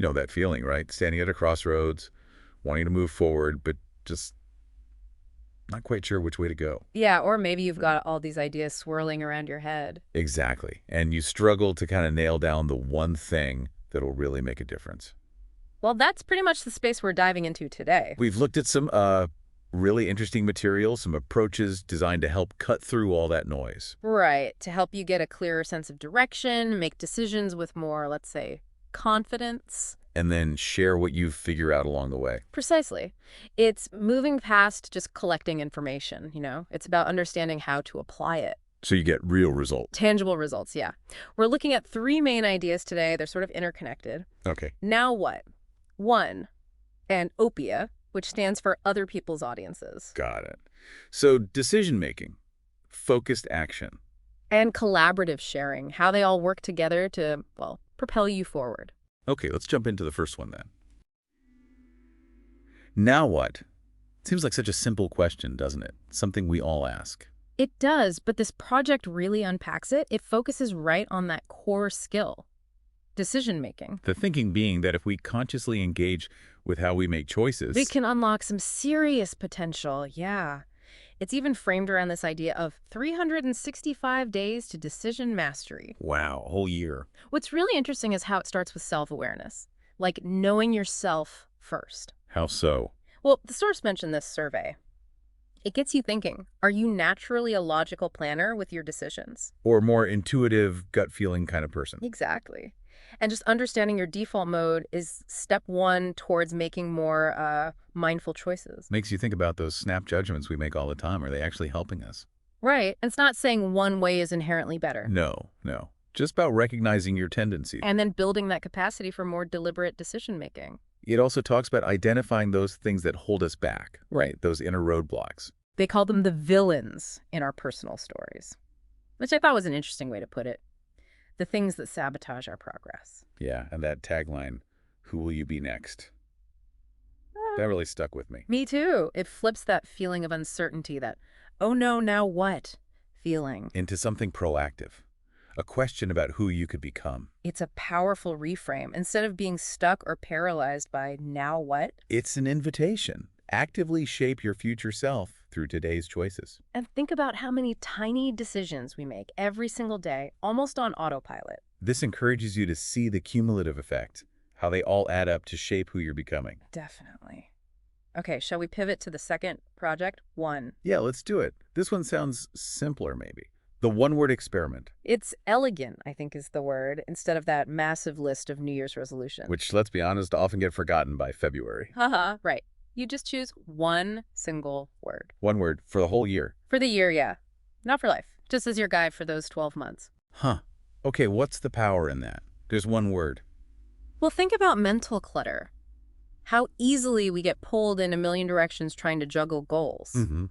You know that feeling, right? Standing at a crossroads, wanting to move forward, but just not quite sure which way to go. Yeah, or maybe you've got all these ideas swirling around your head. Exactly. And you struggle to kind of nail down the one thing that'll really make a difference. Well, that's pretty much the space we're diving into today. We've looked at some really interesting materials, some approaches designed to help cut through all that noise. Right, to help you get a clearer sense of direction, make decisions with more, let's say, confidence. And then share what you figure out along the way. Precisely. It's moving past just collecting information, you know? It's about understanding how to apply it. So you get real results. Tangible results, yeah. We're looking at three main ideas today. They're sort of interconnected. Okay. Now what? One, and OPIA, which stands for other people's audiences. Got it. So decision-making, focused action. And collaborative sharing, how they all work together to, well, propel you forward. Okay, let's jump into the first one then. Now what? Seems like such a simple question, doesn't it? Something we all ask. It does, but this project really unpacks it. It focuses right on that core skill, decision-making. The thinking being that if we consciously engage with how we make choices... We can unlock some serious potential, yeah. It's even framed around this idea of 365 days to decision mastery. Wow, a whole year. What's really interesting is how it starts with self-awareness, like knowing yourself first. How so? Well, the source mentioned this survey. It gets you thinking, are you naturally a logical planner with your decisions? Or more intuitive, gut-feeling kind of person. Exactly. And just understanding your default mode is step one towards making more mindful choices. Makes you think about those snap judgments we make all the time. Are they actually helping us? Right. And it's not saying one way is inherently better. No. Just about recognizing your tendencies. And then building that capacity for more deliberate decision-making. It also talks about identifying those things that hold us back, right? Those inner roadblocks. They call them the villains in our personal stories, which I thought was an interesting way to put it. The things that sabotage our progress. Yeah, and that tagline, who will you be next? That really stuck with me. Me too. It flips that feeling of uncertainty, that, oh no, now what feeling. Into something proactive. A question about who you could become. It's a powerful reframe. Instead of being stuck or paralyzed by now what? It's an invitation. Actively shape your future self through today's choices. And think about how many tiny decisions we make every single day, almost on autopilot. This encourages you to see the cumulative effect, how they all add up to shape who you're becoming. Definitely. Okay, shall we pivot to the second project? One. Yeah, let's do it. This one sounds simpler, maybe. The one-word experiment. It's elegant, I think is the word, instead of that massive list of New Year's resolutions. Which, let's be honest, often get forgotten by February. Haha, right. You just choose one single word. One word for the whole year. For the year, yeah. Not for life. Just as your guide for those 12 months. Huh. Okay, what's the power in that? There's one word. Well, think about mental clutter. How easily we get pulled in a million directions trying to juggle goals. Mm-hmm.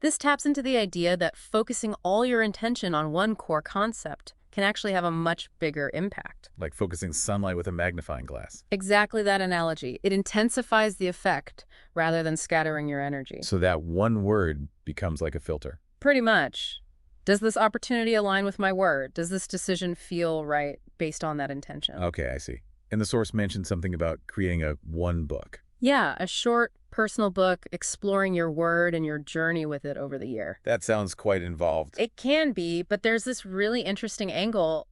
This taps into the idea that focusing all your intention on one core concept can actually have a much bigger impact. Like focusing sunlight with a magnifying glass. Exactly that analogy. It intensifies the effect rather than scattering your energy. So that one word becomes like a filter. Pretty much. Does this opportunity align with my word? Does this decision feel right based on that intention? Okay, I see. And the source mentioned something about creating a one book. Yeah, a short, personal book exploring your word and your journey with it over the year. That sounds quite involved. It can be, but there's this really interesting angle.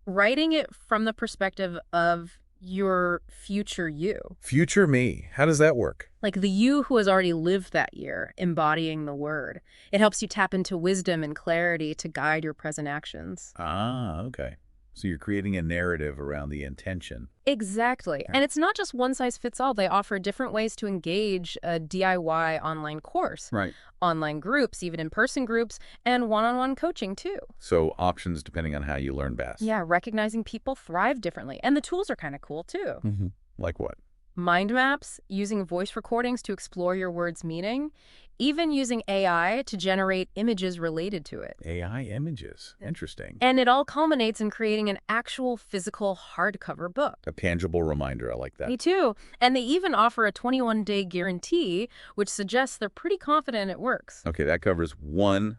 Writing it from the perspective of your future you. Future me. How does that work? Like the you who has already lived that year, embodying the word. It helps you tap into wisdom and clarity to guide your present actions. Ah, okay. So you're creating a narrative around the intention. Exactly. And it's not just one size fits all. They offer different ways to engage a DIY online course. Right. Online groups, even in-person groups, and one-on-one coaching too. So options depending on how you learn best. Yeah, recognizing people thrive differently. And the tools are kind of cool too. Mm-hmm. Like what? Mind maps, using voice recordings to explore your word's meaning, even using AI to generate images related to it. AI images. Interesting. And it all culminates in creating an actual physical hardcover book. A tangible reminder. I like that. Me too. And they even offer a 21-day guarantee, which suggests they're pretty confident it works. Okay, that covers one.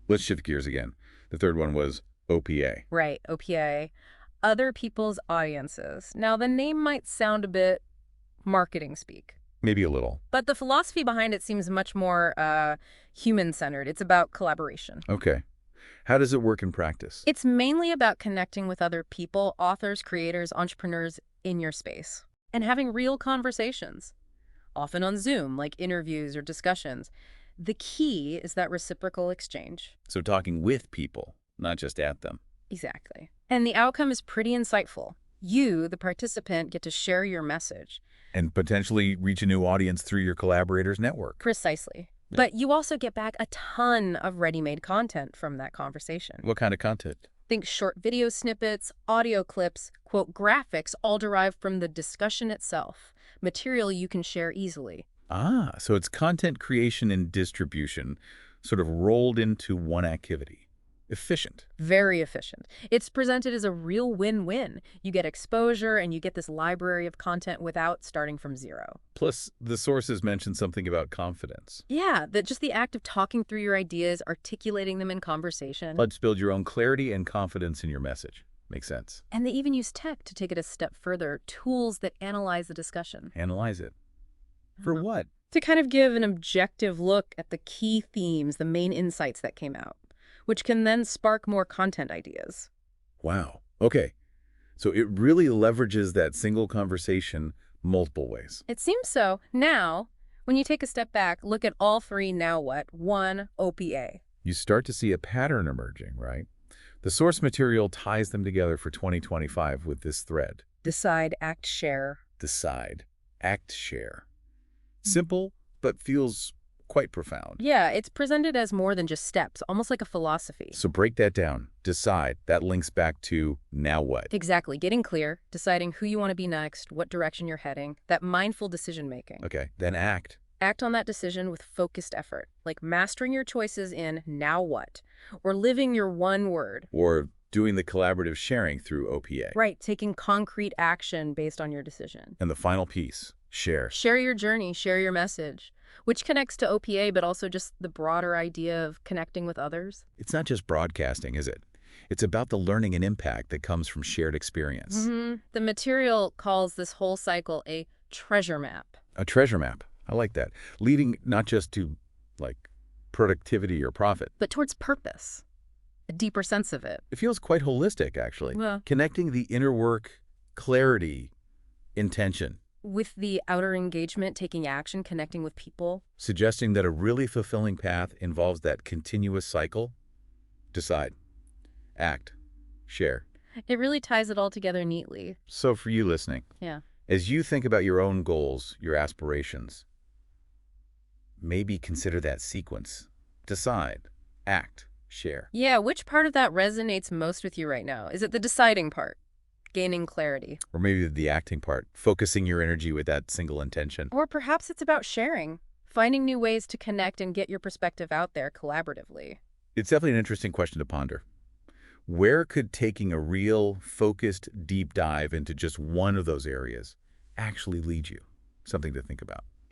Let's shift gears again. The third one was OPA. Right, OPA. other people's audiences. Now, the name might sound a bit marketing speak, Maybe a little. but the philosophy behind it seems much more human-centered. It's about collaboration. Okay. How does it work in practice? It's mainly about connecting with other people, authors, creators, entrepreneurs in your space, and having real conversations, often on Zoom, like interviews or discussions. The key is that reciprocal exchange. So talking with people, not just at them. Exactly. And the outcome is pretty insightful. You, the participant, get to share your message. And potentially reach a new audience through your collaborators' network. Precisely. Yeah. But you also get back a ton of ready-made content from that conversation. What kind of content? Think short video snippets, audio clips, quote, graphics, all derived from the discussion itself. Material you can share easily. Ah, so it's content creation and distribution sort of rolled into one activity. Efficient. Very efficient. It's presented as a real win-win. You get exposure and you get this library of content without starting from zero. Plus, the sources mention something about confidence. Yeah, that just the act of talking through your ideas, articulating them in conversation. Let's build your own clarity and confidence in your message. Makes sense. And they even use tech to take it a step further, tools that analyze the discussion. Analyze it. For what? To kind of give an objective look at the key themes, the main insights that came out, which can then spark more content ideas. Wow. Okay. So it really leverages that single conversation multiple ways. It seems so. Now, when you take a step back, look at all three now what? 1, OPA. You start to see a pattern emerging, right? The source material ties them together for 2025 with this thread. Decide, act, share. Decide, act, share. Simple, but feels quite profound. Yeah, it's presented as more than just steps, almost like a philosophy. So break that down. Decide. That links back to now what? Exactly. Getting clear, deciding who you want to be next, what direction you're heading, that mindful decision-making. Okay, then act. Act on that decision with focused effort, like mastering your choices in now what, or living your one word. Or doing the collaborative sharing through OPA. Right, taking concrete action based on your decision. And the final piece, share. Share your journey, share your message, which connects to OPA, but also just the broader idea of connecting with others. It's not just broadcasting, is it? It's about the learning and impact that comes from shared experience. The material calls this whole cycle a treasure map. A treasure map. I like that. Leading not just to, like, productivity or profit. But towards purpose, a deeper sense of it. It feels quite holistic, actually. Well, Connecting the inner work, clarity, intention. with the outer engagement, taking action, connecting with people. Suggesting that a really fulfilling path involves that continuous cycle. Decide, act, share. It really ties it all together neatly. So for you listening, Yeah. as you think about your own goals, your aspirations, maybe consider that sequence. Decide, act, share. Yeah, which part of that resonates most with you right now? Is it the deciding part? Gaining clarity? Or maybe the acting part, focusing your energy with that single intention. Or perhaps it's about sharing, finding new ways to connect and get your perspective out there collaboratively. It's definitely an interesting question to ponder. Where could taking a real, focused, deep dive into just one of those areas actually lead you? Something to think about.